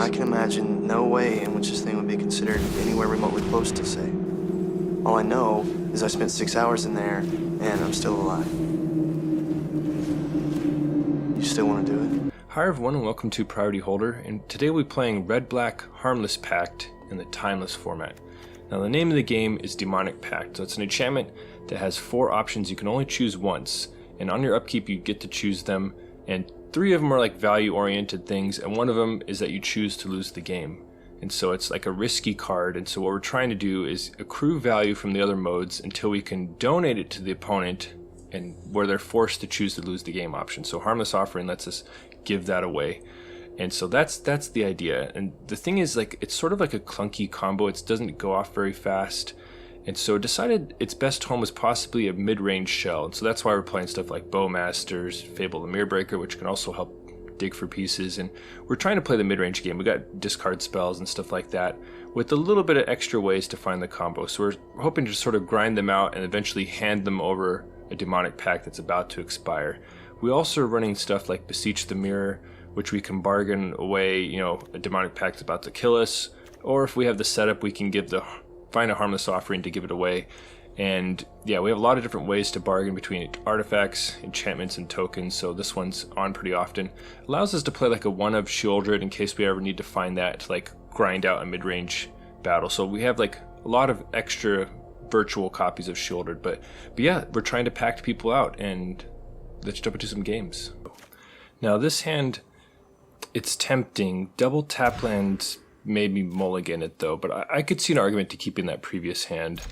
I can imagine no way in which this thing would be considered anywhere remotely close to safe. All I know is I spent 6 hours in there, and I'm still alive. You still want to do it? Hi everyone and welcome to Priority Holder, and today we'll be playing Red-Black Harmless Pact in the Timeless format. Now the name of the game is Demonic Pact, so it's an enchantment that has 4 options you can only choose once, and on your upkeep you get to choose them, and 3 of them are like value-oriented things, and one of them is that you choose to lose the game. And so it's like a risky card, and so what we're trying to do is accrue value from the other modes until we can donate it to the opponent, and where they're forced to choose to lose the game option. So Harmless Offering lets us give that away. And so that's the idea. And the thing is, like, it's sort of like a clunky combo. It doesn't go off very fast. And so decided its best home was possibly a mid-range shell. And so that's why we're playing stuff like Bowmasters, Fable the Mirror Breaker, which can also help dig for pieces, and we're trying to play the mid-range game. We got discard spells and stuff like that with a little bit of extra ways to find the combo. So we're hoping to sort of grind them out and eventually hand them over a Demonic Pact that's about to expire. We also are running stuff like Beseech the Mirror, which we can bargain away, you know, a Demonic Pact's about to kill us, or if we have the setup, we can find a Harmless Offering to give it away. And yeah, we have a lot of different ways to bargain between artifacts, enchantments, and tokens, so this one's on pretty often. Allows us to play like a one of Sheoldred in case we ever need to find that to like grind out a mid-range battle. So we have like a lot of extra virtual copies of Sheoldred, but yeah, we're trying to pact people out, and let's jump into some games. Now this hand, it's tempting. Double tap lands made me mulligan it though, but I could see an argument to keeping that previous hand.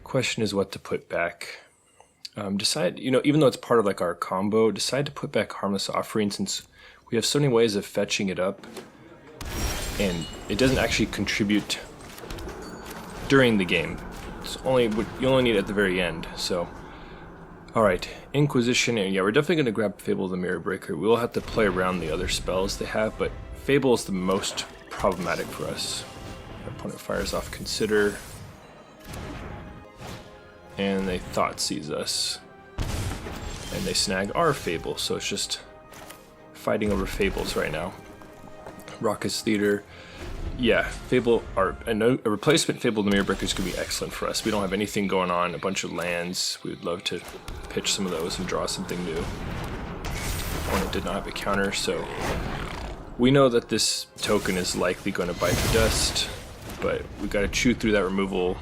Question is what to put back. Decide, you know, even though it's part of like our combo, decide to put back Harmless Offering since we have so many ways of fetching it up, and it doesn't actually contribute during the game. It's only you only need it at the very end. So, all right, Inquisition, and yeah, we're definitely going to grab Fable the Mirror Breaker. We will have to play around the other spells they have, but Fable is the most problematic for us. Our opponent fires off Consider, and they Thoughtseize us, and they snag our Fable, so it's just fighting over Fables right now. Raucous Theater, yeah, Fable, a replacement Fable the Mirror Breaker is going to be excellent for us. We don't have anything going on, a bunch of lands. We would love to pitch some of those and draw something new. Opponent did not have a counter, so we know that this token is likely going to bite the dust, but we got to chew through that removal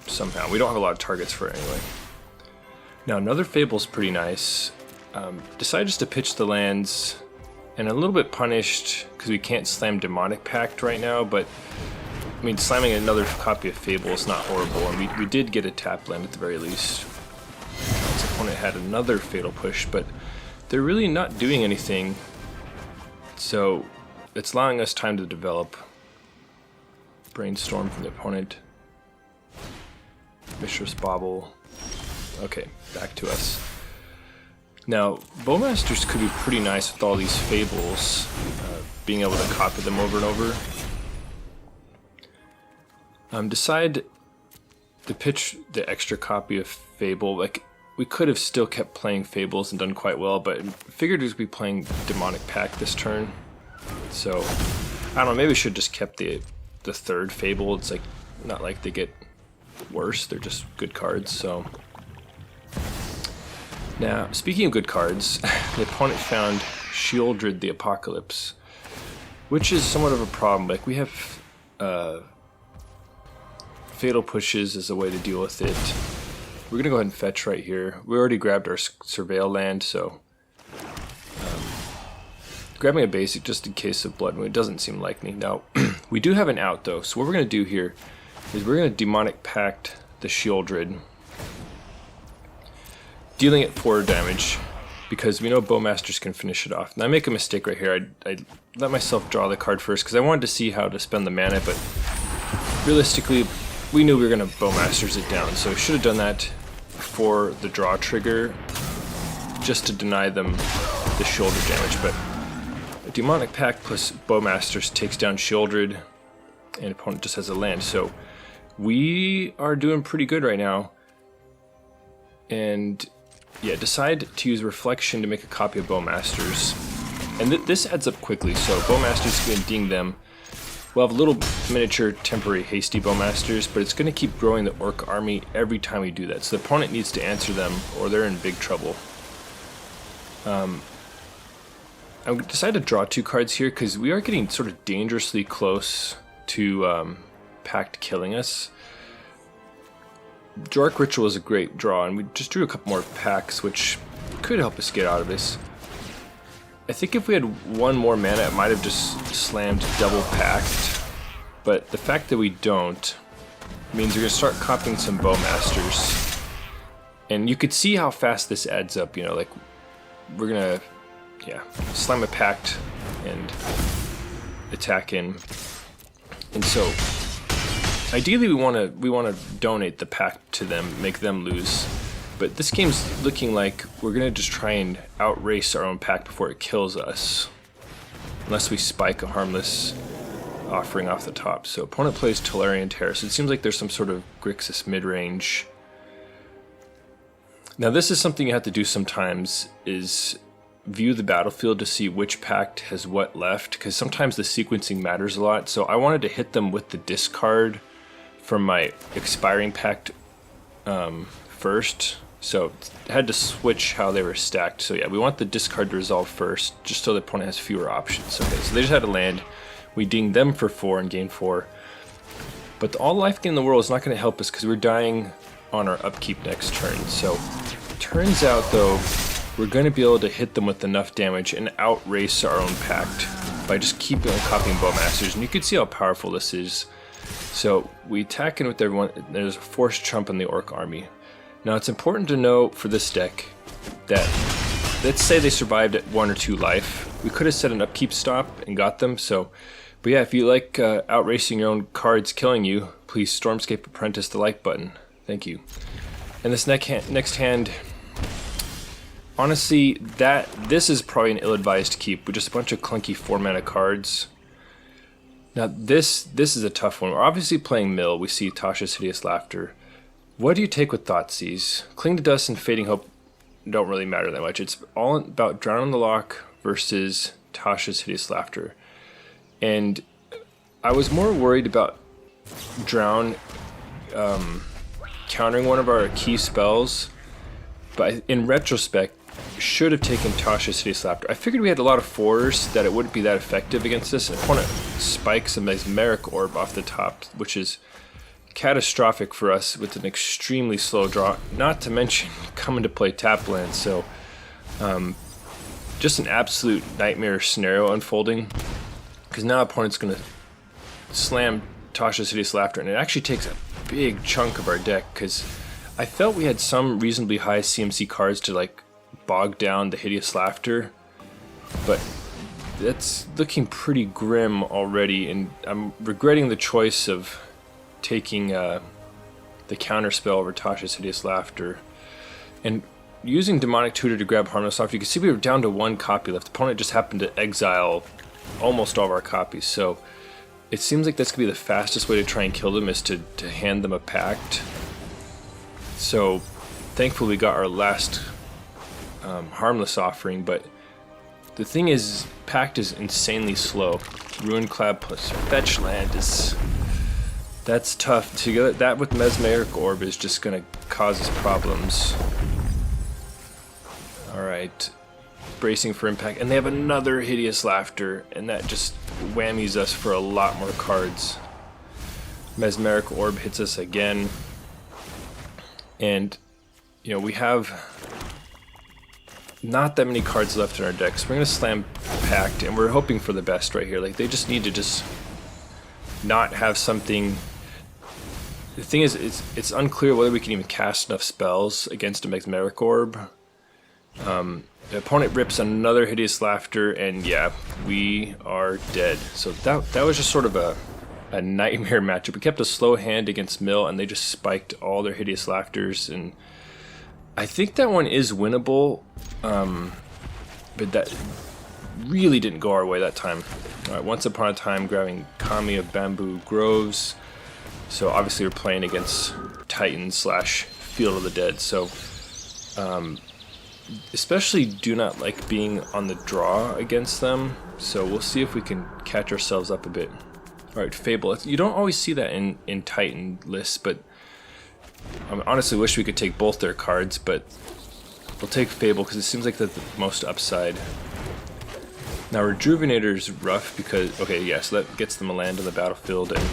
somehow. We don't have a lot of targets for it anyway. Now another Fable's pretty nice. Decided just to pitch the lands, and a little bit punished because we can't slam Demonic Pact right now, but I mean, slamming another copy of Fable is not horrible, and we did get a tap land at the very least. This opponent had another Fatal Push, but they're really not doing anything, so it's allowing us time to develop. Brainstorm from the opponent. Mistress Bauble. Okay, back to us. Now, Bowmasters could be pretty nice with all these Fables, being able to copy them over and over. Decide to pitch the extra copy of Fable. Like, we could have still kept playing Fables and done quite well, but figured we'd be playing Demonic Pact this turn. So, I don't know, maybe we should have just kept the third Fable. It's like, not like they get worse, they're just good cards. So now, speaking of good cards, the opponent found Sheoldred the Apocalypse, which is somewhat of a problem. Like, we have Fatal Pushes as a way to deal with it. We're gonna go ahead and fetch right here. We already grabbed our Surveil land, so grabbing a basic just in case of Blood Moon doesn't seem likely. Now, we do have an out though, so what we're gonna do here is we're going to Demonic Pact the Sheoldred, dealing it 4 damage, because we know Bowmasters can finish it off. Now I make a mistake right here. I let myself draw the card first because I wanted to see how to spend the mana, but realistically we knew we were going to Bowmasters it down, so I should have done that before the draw trigger, just to deny them the shoulder damage. But a Demonic Pact plus Bowmasters takes down Sheoldred, and opponent just has a land, so we are doing pretty good right now. And yeah, decide to use Reflection to make a copy of Bowmasters. And this adds up quickly, so Bowmasters can ding them. we'll have little miniature temporary hasty bowmasters, but it's going to keep growing the orc army every time we do that. So the opponent needs to answer them or they're in big trouble. I decided to draw 2 cards here because we are getting sort of dangerously close to Pact killing us. Jork Ritual is a great draw, and we just drew a couple more packs, which could help us get out of this. I think if we had 1 more mana, it might have just slammed double Pact, but the fact that we don't means we're going to start copying some Bowmasters. And you could see how fast this adds up, you know, like, we're going to, yeah, slam a Pact and attack in. And so, ideally we want to donate the Pact to them, make them lose. But this game's looking like we're going to just try and outrace our own Pact before it kills us. Unless we spike a Harmless Offering off the top. So opponent plays Tolarian Terror. So it seems like there's some sort of Grixis mid-range. Now this is something you have to do sometimes, is view the battlefield to see which Pact has what left. Because sometimes the sequencing matters a lot. So I wanted to hit them with the discard from my expiring Pact first. So I had to switch how they were stacked. So yeah, we want the discard to resolve first, just so the opponent has fewer options. Okay, so they just had to land. We dinged them for 4 and gained 4. But the all life gain in the world is not going to help us because we're dying on our upkeep next turn. So turns out though, we're going to be able to hit them with enough damage and outrace our own Pact by just keeping on copying Bowmasters. And you can see how powerful this is. So we attack in with everyone. There's a forced chump in the orc army. Now it's important to know for this deck that, let's say they survived at 1 or 2 life. We could have set an upkeep stop and got them. So, but yeah, if you like outracing your own cards killing you, please Stormscape Apprentice the like button. Thank you. And this next hand, honestly, this is probably an ill-advised keep with just a bunch of clunky 4-mana cards. Now this is a tough one. We're obviously playing Mill. We see Tasha's Hideous Laughter. What do you take with Thoughtseize? Cling to Dust and Fading Hope don't really matter that much. It's all about Drown on the Lock versus Tasha's Hideous Laughter. And I was more worried about Drown countering one of our key spells, but in retrospect, should have taken Tasha's Hideous Laughter. I figured we had a lot of 4s that it wouldn't be that effective against this. And opponent spikes a Mesmeric Orb off the top, which is catastrophic for us with an extremely slow draw, not to mention coming to play tap land. So just an absolute nightmare scenario unfolding, because now opponent's going to slam Tasha's Hideous Laughter, and it actually takes a big chunk of our deck, because I felt we had some reasonably high CMC cards to like bog down the Hideous Laughter, but that's looking pretty grim already, and I'm regretting the choice of taking the counter spell over Tasha's Hideous Laughter. And using Demonic Tutor to grab Harmless Offering, you can see we were down to 1 copy left. The opponent just happened to exile almost all of our copies, so it seems like that's going to be the fastest way to try and kill them, is to hand them a Pact. So thankfully we got our last Harmless Offering, but the thing is, Pact is insanely slow. Ruin Clad plus fetch land is... that's tough. To get that with Mesmeric Orb is just going to cause us problems. Alright. Bracing for impact. And they have another Hideous Laughter, and that just whammies us for a lot more cards. Mesmeric Orb hits us again. And, you know, we have not that many cards left in our deck, so we're going to slam Pact, and we're hoping for the best right here. Like, they just need to just not have something... The thing is, it's unclear whether we can even cast enough spells against a Mesmeric Orb. The opponent rips another Hideous Laughter, and yeah, we are dead. So that was just sort of a nightmare matchup. We kept a slow hand against Mill, and they just spiked all their Hideous Laughters, and I think that one is winnable, but that really didn't go our way that time. Alright, Once Upon a Time grabbing Kami of Bamboo Groves. So obviously we're playing against Titan / Field of the Dead, so especially do not like being on the draw against them, so we'll see if we can catch ourselves up a bit. Alright, Fable. You don't always see that in Titan lists, but I honestly wish we could take both their cards, but we'll take Fable because it seems like that's the most upside. Now, Rejuvenator's rough because, okay, yeah, so that gets them a land on the battlefield, and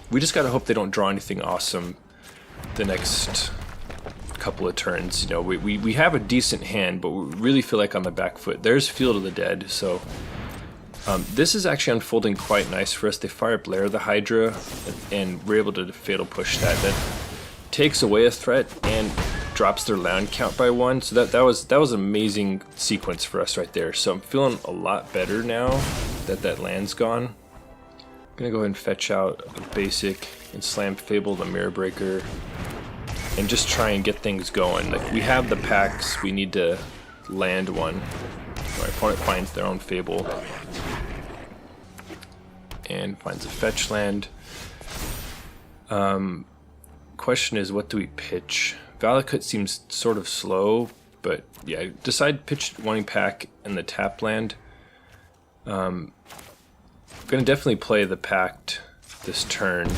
we just gotta hope they don't draw anything awesome the next couple of turns. You know, we have a decent hand, but we really feel like on the back foot. There's Field of the Dead, so this is actually unfolding quite nice for us. They fire up Lair of the Hydra, and we're able to fatal push that. That takes away a threat and drops their land count by 1. So that was an amazing sequence for us right there. So I'm feeling a lot better now that land's gone. I'm gonna go ahead and fetch out a basic and slam Fable the Mirror Breaker and just try and get things going. Like, we have the packs, we need to land one. My opponent finds their own Fable and finds a fetch land. Question is, what do we pitch? Valakut seems sort of slow, but yeah, decide pitch wanting pack and the tap land. I'm gonna definitely play the Pact this turn,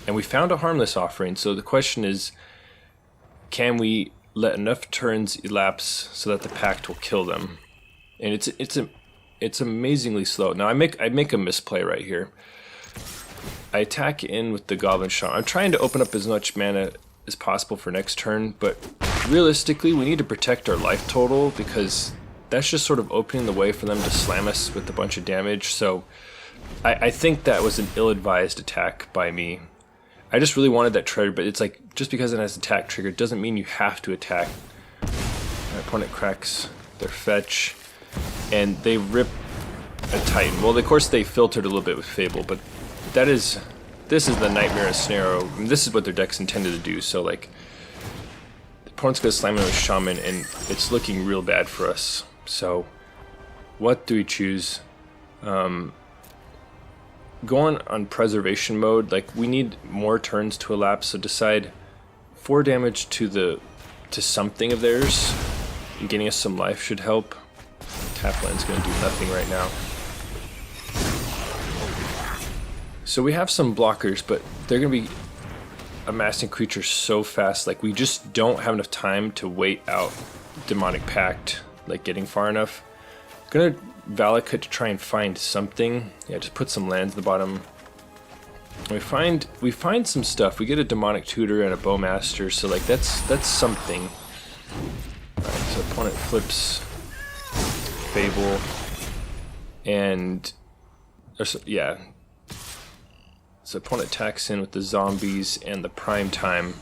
and we found a Harmless Offering. So the question is, can we let enough turns elapse so that the Pact will kill them? And it's amazingly slow. Now I make a misplay right here. I attack in with the Goblin Shaman. I'm trying to open up as much mana as possible for next turn, but realistically we need to protect our life total because that's just sort of opening the way for them to slam us with a bunch of damage. So I think that was an ill-advised attack by me. I just really wanted that trigger, but it's like, just because it has attack trigger doesn't mean you have to attack. My opponent cracks their fetch, and they rip a Titan. Well, of course they filtered a little bit with Fable, but this is the nightmare scenario. I mean, this is what their deck's intended to do. So like, the opponent's gonna slam in with Shaman, and it's looking real bad for us. So what do we choose? Going on preservation mode, like, we need more turns to elapse, so decide 4 damage to something of theirs, and getting us some life should help. Tap land's gonna do nothing right now. So we have some blockers, but they're gonna be amassing creatures so fast, like, we just don't have enough time to wait out Demonic Pact, like, getting far enough. Gonna Valakut to try and find something. Yeah, just put some lands at the bottom. We find some stuff. We get a Demonic Tutor and a Bowmaster, so like that's something. Alright, so opponent flips Fable, and yeah. So opponent attacks in with the zombies and the Prime Time.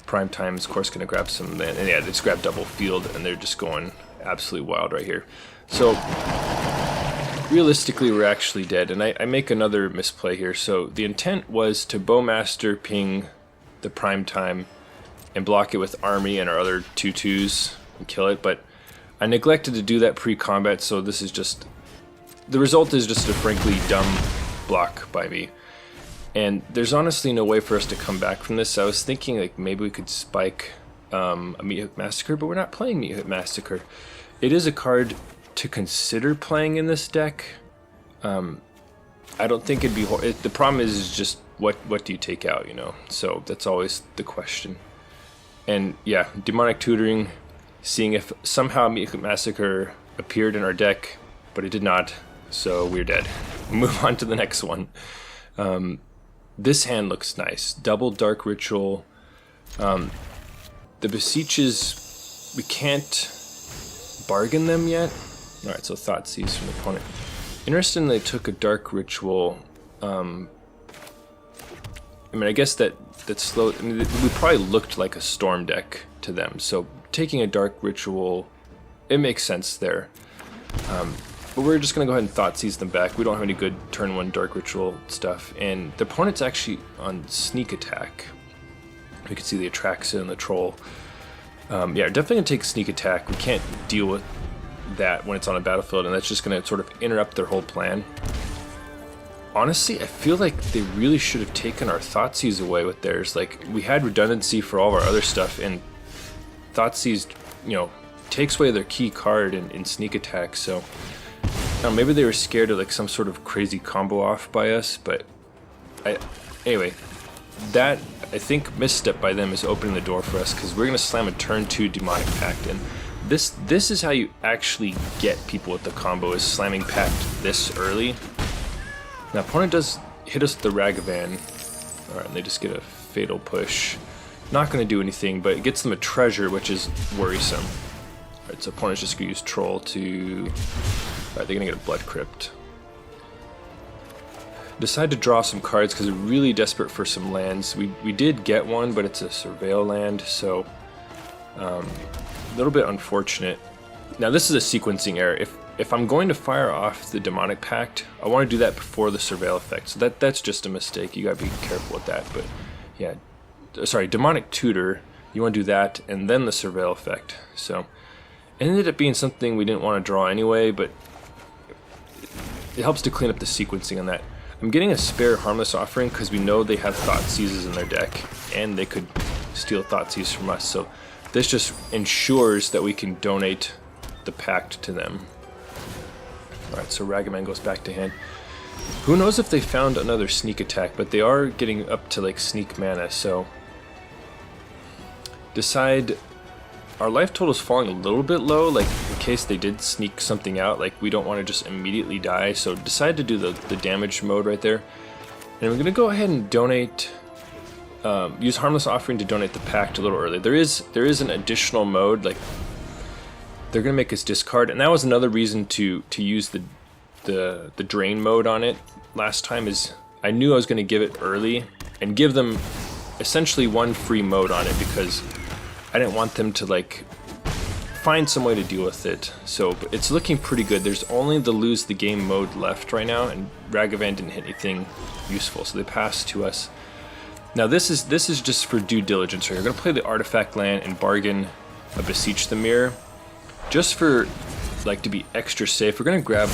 Prime Time is of course gonna grab some land, and yeah, they just grab double field, and they're just going absolutely wild right here. So realistically we're actually dead, and I make another misplay here. So the intent was to Bowmaster ping the Prime Time and block it with Army and our other 2/2s and kill it, but I neglected to do that pre-combat, so this is just, the result is just a frankly dumb block by me. And there's honestly no way for us to come back from this. I was thinking like maybe we could spike a Meat Hook Massacre, but we're not playing Meat Hook Massacre. It is a card to consider playing in this deck. I don't think it'd be the problem is just what do you take out, you know? So that's always the question. And yeah, Demonic Tutoring, seeing if somehow Meat Hook Massacre appeared in our deck, but it did not, so we're dead. Move on to the next one. This hand looks nice. Double Dark Ritual. The Beseeches, we can't bargain them yet. Alright, so Thoughtseize from the opponent. Interestingly, they took a Dark Ritual. I mean, I guess that's slow. I mean, we probably looked like a Storm deck to them, so taking a Dark Ritual, it makes sense there. But we're just going to go ahead and Thoughtseize them back. We don't have any good turn 1 Dark Ritual stuff, and the opponent's actually on Sneak Attack. We can see the Atraxa and the Troll. Yeah, definitely going to take Sneak Attack. We can't deal with that when it's on a battlefield, and that's just going to sort of interrupt their whole plan. Honestly, I feel like they really should have taken our Thoughtseize away with theirs. Like, we had redundancy for all of our other stuff, and Thoughtseize, you know, takes away their key card in Sneak Attack, so don't know, maybe they were scared of like some sort of crazy combo off by us, but anyway, that I think misstep by them is opening the door for us, because we're gonna slam a turn 2 Demonic Pact, and this is how you actually get people with the combo, is slamming Pact this early. Now opponent does hit us with the Ragavan. Alright, and they just get a fatal push. Not gonna do anything, but it gets them a treasure, which is worrisome. Alright, so opponent's just gonna use Troll to... Alright, they're gonna get a Blood Crypt. Decide to draw some cards because we're really desperate for some lands. We did get one, but it's a Surveil land, so a little bit unfortunate. Now this is a sequencing error. If I'm going to fire off the Demonic Pact, I want to do that before the Surveil effect. So that's just a mistake. You gotta be careful with that. But yeah, sorry, Demonic Tutor. You want to do that and then the Surveil effect. So it ended up being something we didn't want to draw anyway, but it helps to clean up the sequencing on that. I'm getting a spare Harmless Offering because we know they have Thoughtseizes in their deck, and they could steal Thoughtseize from us. So this just ensures that we can donate the Pact to them. Alright, so Ragavan goes back to hand. Who knows if they found another sneak attack, but they are getting up to like sneak mana, so decide our life total is falling a little bit low, like in case they did sneak something out, like we don't want to just immediately die, so decide to do the damage mode right there. And we're gonna go ahead and donate, use Harmless Offering to donate the Pact a little early. There is an additional mode, like they're gonna make us discard, and that was another reason to use the drain mode on it last time, is I knew I was gonna give it early and give them essentially one free mode on it, because I didn't want them to like find some way to deal with it. So it's looking pretty good. There's only the lose the game mode left right now, and Ragavan didn't hit anything useful, so they passed to us. Now this is just for due diligence. We're gonna play the artifact land and bargain a Beseech the Mirror, just for like to be extra safe. We're gonna grab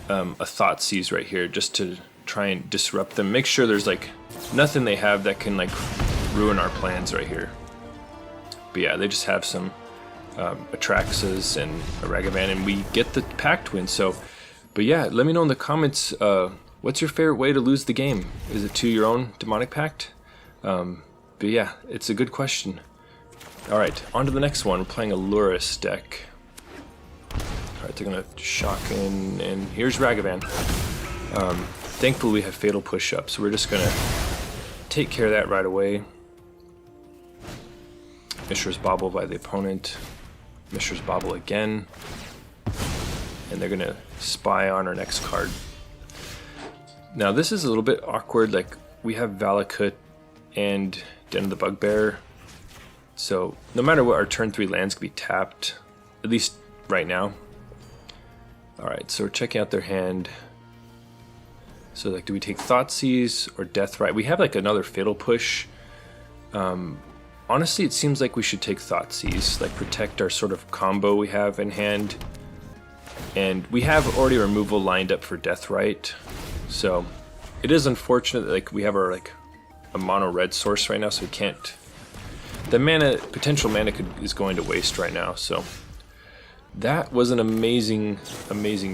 a Thoughtseize right here just to try and disrupt them. Make sure there's like nothing they have that can like ruin our plans right here. But yeah, they just have some Atraxas and a Ragavan, and we get the Pact win. So, but yeah, let me know in the comments, what's your favorite way to lose the game? Is it to your own Demonic Pact? But yeah, it's a good question. Alright, on to the next one. We're playing a Lurrus deck. Alright, they're gonna shock in, and here's Ragavan. Thankfully we have Fatal Push up, so we're just gonna take care of that right away. Mishra's Bauble by the opponent. Mishra's Bauble again. And they're gonna spy on our next card. Now this is a little bit awkward, like we have Valakut and Den of the Bugbear. So no matter what, our turn 3 lands can be tapped, at least right now. Alright, so we're checking out their hand. So like, do we take Thoughtseize or Deathrite? We have like another Fatal Push. Honestly, it seems like we should take Thoughtseize, like protect our sort of combo we have in hand. And we have already removal lined up for Deathrite. So it is unfortunate that like we have our like a mono red source right now, so we can't. The mana, potential mana is going to waste right now, so that was an amazing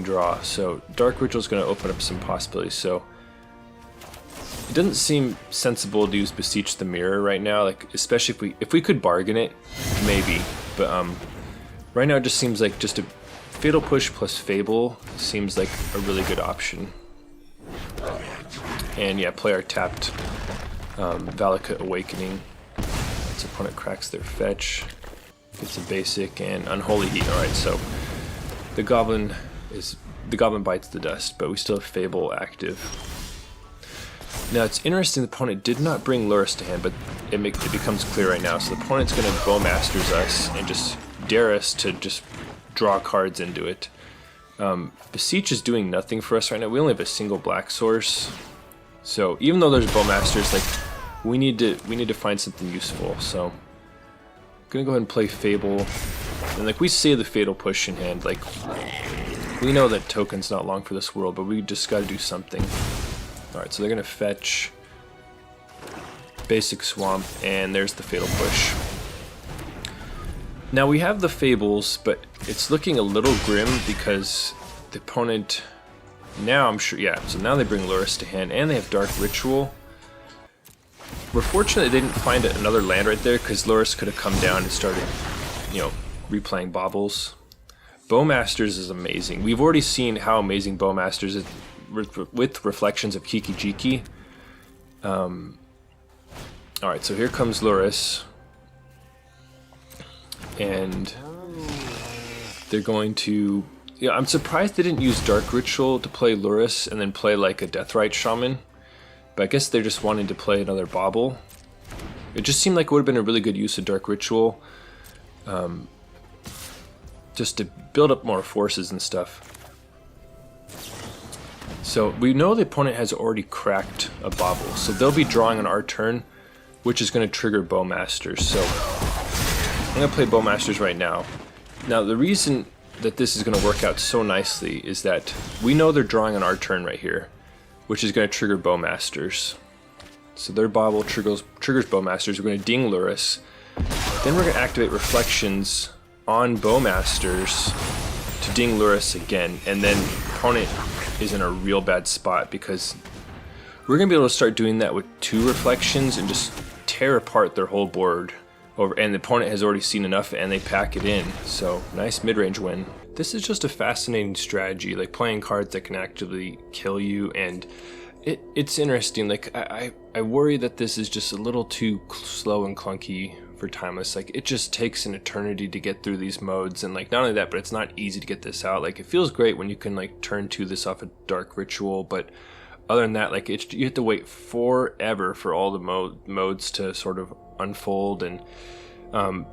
draw. So Dark Ritual is going to open up some possibilities. So it doesn't seem sensible to use Beseech the Mirror right now, like especially if we could bargain it, maybe. But right now it just seems like just a Fatal Push plus Fable seems like a really good option. And yeah, play our tapped Valakut Awakening. Its opponent cracks their fetch, gets a basic and Unholy Heat. Alright, so the goblin bites the dust, but we still have Fable active. Now it's interesting, the opponent did not bring Lurrus to hand, but it becomes clear right now. So the opponent's going to Bowmasters us and just dare us to just draw cards into it. Beseech is doing nothing for us right now. We only have a single black source, so even though there's Bowmasters, like we need to find something useful. So I'm gonna go ahead and play Fable, and like we say the Fatal Push in hand, like we know that token's not long for this world, but we just got to do something. Alright, so they're gonna fetch basic Swamp, and there's the Fatal Push. Now we have the Fables, but it's looking a little grim because the opponent, now I'm sure, yeah, so now they bring Lurrus to hand, and they have Dark Ritual. We're fortunate they didn't find another land right there, because Lurrus could have come down and started, you know, replaying Baubles. Bowmasters is amazing. We've already seen how amazing Bowmasters is with reflections of Kiki Jiki. Alright, so here comes Lurrus. And they're going to... Yeah, I'm surprised they didn't use Dark Ritual to play Lurrus and then play like a Deathrite Shaman. But I guess they're just wanting to play another Bauble. It just seemed like it would have been a really good use of Dark Ritual. Just to build up more forces and stuff. So we know the opponent has already cracked a Bauble, so they'll be drawing on our turn, which is going to trigger Bowmasters. So I'm going to play Bowmasters right now. Now the reason that this is going to work out so nicely is that we know they're drawing on our turn right here, which is going to trigger Bowmasters. So their Bauble triggers Bowmasters. We're going to ding Lurrus. Then we're going to activate Reflections on Bowmasters to ding Lurrus again, and then opponent is in a real bad spot because we're going to be able to start doing that with 2 Reflections and just tear apart their whole board over, and the opponent has already seen enough and they pack it in. So nice mid-range win. This is just a fascinating strategy, like playing cards that can actually kill you, and it's interesting. Like I worry that this is just a little too slow and clunky for Timeless. Like it just takes an eternity to get through these modes, and like not only that, but it's not easy to get this out. Like it feels great when you can like turn 2 this off a Dark Ritual, but other than that, like you have to wait forever for all the modes to sort of unfold, and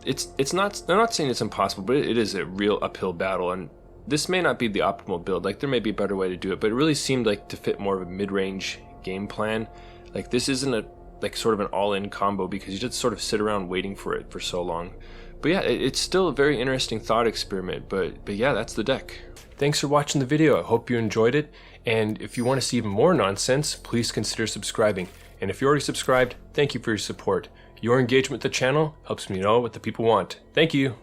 it's not, they're not saying it's impossible, but it is a real uphill battle, and this may not be the optimal build. Like there may be a better way to do it, but it really seemed like to fit more of a mid-range game plan. Like this isn't a like sort of an all-in combo because you just sort of sit around waiting for it for so long. But yeah, it's still a very interesting thought experiment, but yeah, that's the deck. Thanks for watching the video. I hope you enjoyed it, and if you want to see even more nonsense, please consider subscribing. And if you're already subscribed, thank you for your support. Your engagement with the channel helps me know what the people want. Thank you.